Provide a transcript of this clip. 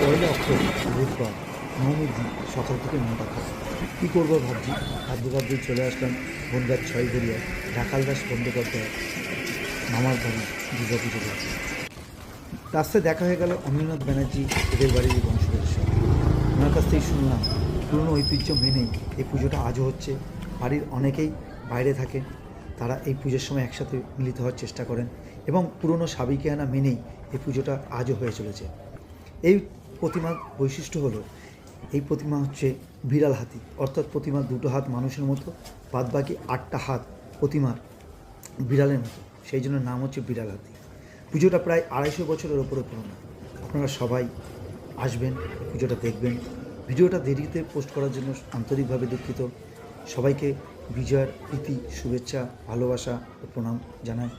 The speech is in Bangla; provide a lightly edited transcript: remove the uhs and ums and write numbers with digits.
পয়লা অক্টোবর বুধবার নবমীর দিন সকাল থেকে মনটা খারাপ। কী করবো ভাবছি, ভাবতেই চলে আসলাম বনগাঁ ছয়গড়িয়ায় রাখালদাস বন্দ্যোপাধ্যায় মামার বাড়ি দুর্গাপুজো করতে। রাস্তায় দেখা হয়ে গেল অমীন্দ্রনাথ ব্যানার্জি এদের বাড়ির বংশধরের সাথে। ওনার কাছ থেকেই শুনলাম পুরনো ঐতিহ্য মেনেই এই পুজোটা আজও হচ্ছে। বাড়ির অনেকেই বাইরে থাকে, তারা এই পুজোর সময় একসাথে মিলিত হওয়ার চেষ্টা করেন এবং পুরনো সাবিকিয়ানা মেনেই এই পুজোটা আজও হয়ে চলেছে। এই প্রতিমার বৈশিষ্ট্য হলো, এই প্রতিমা হচ্ছে বিড়াল হাতি, অর্থাৎ প্রতিমার দুটো হাত মানুষের মতো, বাদবাকি 8টা হাত প্রতিমার বিড়ালের মতো, সেই জন্য নাম হচ্ছে বিড়াল হাতি। পুজোটা প্রায় 250 বছরের ওপরে পুরনো। আপনারা সবাই আসবেন, পুজোটা দেখবেন। ভিডিওটা দেরিতে পোস্ট করার জন্য আন্তরিকভাবে দুঃখিত। সবাইকে বিজয়ার প্রীতি, শুভেচ্ছা, ভালোবাসা ও প্রণাম জানাই।